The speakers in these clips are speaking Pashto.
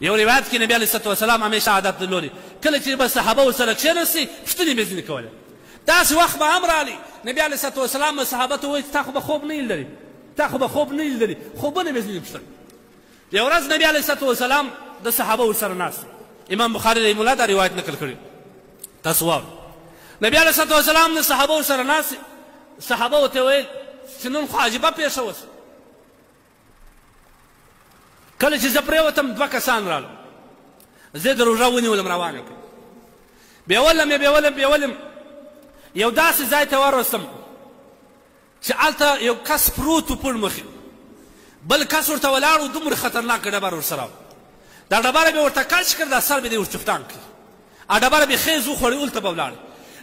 یو روایت کې نبي علیه الصلوة والسلام همیشه عادت درلودی کله چې به صحابه ورسره کښېنستي پوښتنې به ځینې کولې. داسې وخت به هم راغلی نبي علیه الصلوة والسلام به صحابه ته وویل چې تا خو به خوب نه لیدلي، تا خو به خوب نه لیدلي، خوبونه به ځینې پوښتل. یو ورځ نبي علیه الصلوة والسلام د صحابه ورسره ناست امام بخاري رحمه الله دا روایت نقل کړی. تاسو واورئ نبي علیه الصلوة والسلام د صحابه ورسره ناست صحابه ورته ویل چې نن خو عجیبه پیښه وشوه. کله چې زه پرېوتم دوه کسان رالو زه د روژه ونیولم روان یې کړم بیولم یو داسې ځای ته ورسم چې هلته یو کس پروت و پړ مخې بل کس ورته ولاړ و دومره خطرناکه ډبره ورسره وه. دا ډبره به ورته کش کړ دا سر به دې ور چفتان کړي ډبره به خیز وخوړې اولته به ولاړې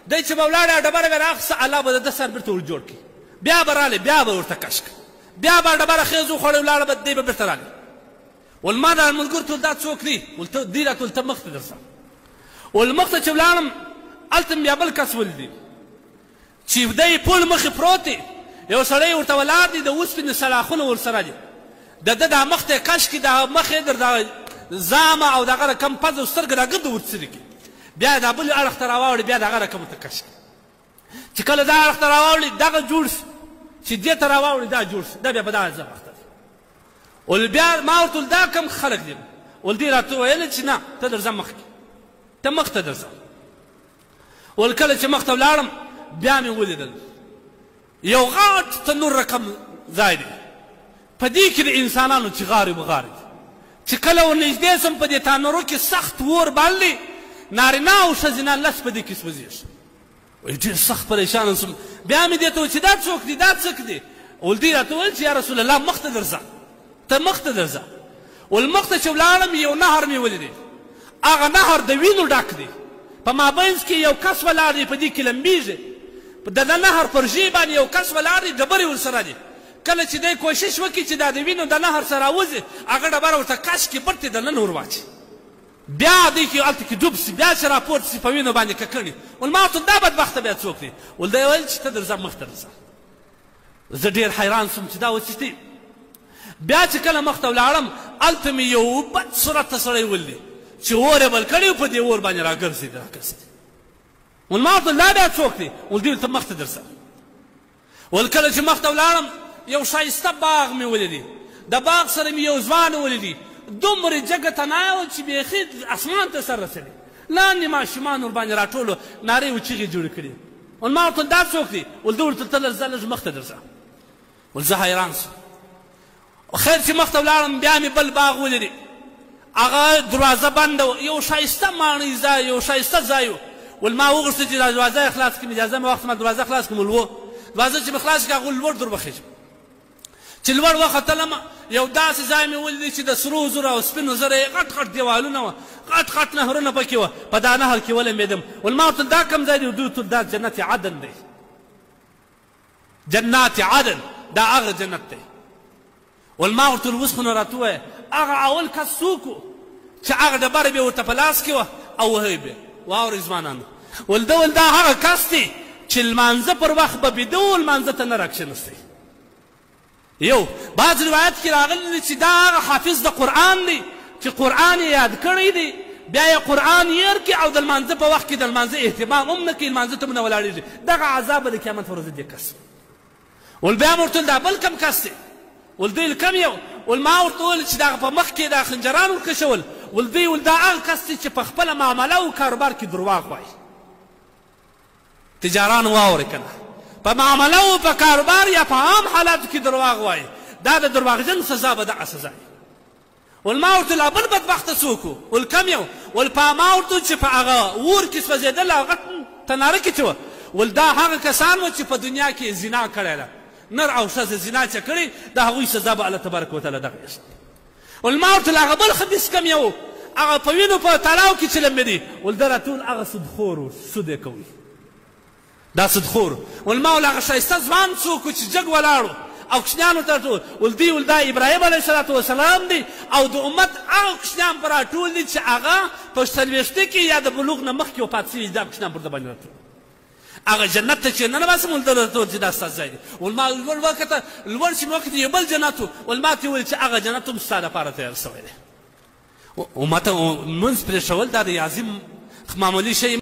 دی چې به ولاړې ډبره به راخیسته الله به د ده سر بیرته ور جوړ کړي بیا به رالی بیا به ورته کش کړي بیا به ډبره خیز وخوړې ولاړه به دی به بیرته رالی ول ما دا ملګرو ته دا څوک دی ولته دی راته ولته مخ ته درځه ول مخ ته چې ولاړم هلته بیا بل کس ولیدي چې دی پل مخې پروت دی یو سړی ورته ولاړ دی د اوسپنې سلاخونه ورسره دي د ده دا مخ ته یې کش کړي دا مخ یې در دا زامه او دغه رقم پزه او سترګه دا ګرده ورڅرې کړي بیا دا بل اړخ ته راواوړي بیا دغه رقم ورته کش کړي چې کله دا اړخ ته راواوړي دغه جوړ شي چې دې ته راواوړي دا جوړ شي دا بیا په دغه ځای وخته دی ول بیا ما ورته ول دا کم خلک دي ول دې راته وویل چې نه ته درځه مخکې ته مخ ته درځه ول کله چې مخ ته ولاړم بیا مې ولیدل یو غټ تنور رقم ځای دی په دې کې د انسانانو چغارې بغارې دي چې کله ور نږدې سم په دې تانورو کې سخت اور باندې نارینه او ښځینه لس په دې کې سوځېږي وایي ډېر سخت پریشانه سوم بیا مې دې ته وویل چې دا څوک دی دا څه دی ول دې راته وویل چې یا رسول الله مخ ته درځه ته مخ ته درځه ول مخ ته چې ولاړم یو نهر مې ولیدی هغه نهر د وینو ډک دی په مابینځ کې یو کس ولاړ دی په دې کې لمبېږي د ده نهر پر ژۍ باندې یو کس ولاړ دی ډبرې ورسره دي کله چې دی کوشش وکړي چې دا د وینو د نهر سره راوځي هغه ډبره ورته کش کړي بټ یې دننه ور واچي بیا دی کې هلته کې ډوب سي بیا چې راپورته سي په وینو باندې ککړي ول ما ورته دا بدبخته بیا څوک دی ول دی ویل چې ته درځه مخ ته درځه زه ډېر حیران سوم چې دا اوس څه دی بیا چې کله مخ ته ولاړم هلته مې یو بد صورته سړی ولید چې اور یې بل کړی و په دې اور باندې راګرځېد راګرځېد ول ما ورته دا بیا څوک دی ول دې ته مخ ته درځه ول کله چې مخ ته ولاړم یو ښایسته باغ مې ولیدي د باغ سره مې یو ځوان ولیدي دومره جګه تنایه و چې بیخي اسمان ته سر رسېدی لاندې ماشومان ورباندې راټولو نارې و چیغې جوړې کړي ول ما ورته دا څوک دی ول ده ورته ته لږ مخ ته درځه ول زه حیران سوم خیر چې مخ ته ولاړم بیا مې بل باغ ولیدی هغه دروازه بنده و یو ښایسته ماڼۍ ځای یو ښایسته ځای و ول ما وغوښتل چې دا دروازه یې خلاص کړم اجازه مې واخیستله دروازه خلاص کړم ول و دروازه چې مې خلاص کړه هغه لوړ در وخېږم چې لوړ وختلم یو داسې ځای مې ولیدی چې د سرو زرو او سپینو زرو یې غټ غټ دیوالونه وه غټ غټ نهرونه پکې وه په دا نهر کې ولمبېدم ول ما ورته دا کوم ځای دی دوی ته دا جنت عدن دی جنات عدن دا هغه جنت دی ول ما ورته اوس خو نو راته ووایه هغه اول کس څوک و چې هغه ډبره به یې ورته په لاس کې وه او وهی به واورئ ځوانانو ول ده ول دا هغه کس دی چې لمانځه پر وخت به بیده و لمانځه ته نه راکښېنستی یو بعض روایت کې راغلی دی چې دا هغه حافظ د قرآن دی چې قرآن یې یاد کړی دی بیا یې قرآن هېر کړي او د لمانځه په وخت کې د لمانځه اهتمام هم نه کوي لمانځه ته هم نه ولاړېږي دغه عذاب به د قیامت په ورځ دې کس ول بیا مې ورته دا بل کم کس دی ول دوی کم یو ول ما ورته وویل چې دغه په مخ کې دا خنجران ورکشول ول دوی ول دا هغه کس دی چې په خپله معامله او کاروبار کې درواغ وایي تجاران واورئ که نه په معامله او په کاروبار یا په عام حالاتو کې درواغ وایي دا د درواغجن سزا به دغه سزا وي ول ما ورته لا بل بدبخته څوک و ول کم یو ول ما ورته چې په هغه اور کې سوځېدل او غټ تناره کې چې وه ول دا هغه کسان وه چې په دنیا کې زنا کړی ده نر او ښځه زنا چې کړې د هغوی سزا به الله تبارک وتعالی دغه ایست ول ما ورته هغه بل خبیث کم یو هغه په وینو په تالاو کې چې لمبېدي ول ده راټول هغه سودخور و سود یې کوي دا سودخور ول ما ول هغه ښایسته ځوان څوک و چې جګ ولاړ او کوچنیانو ته ټول ول دوی ول دا ابراهیم علیه الصلات وسلام دی او د امت هغه کوچنیان په راټول دي چې هغه په څلوېښتې کې یا د بلوغ نه مخکې وفات شوي دا کوچنیان پر ده باندې راټول هغه جنت ته چې ننباسم ول ده راته وویل چې دا ستا ځای دی ول ما لوړ وکته لوړ چې مې وکتې یو بل جنت و ول ما ته یې وویل چې هغه جنت هم ستا دپاره تیار شوی دی و ماته لمونځ پرېښول دا د عظیم معمولي شی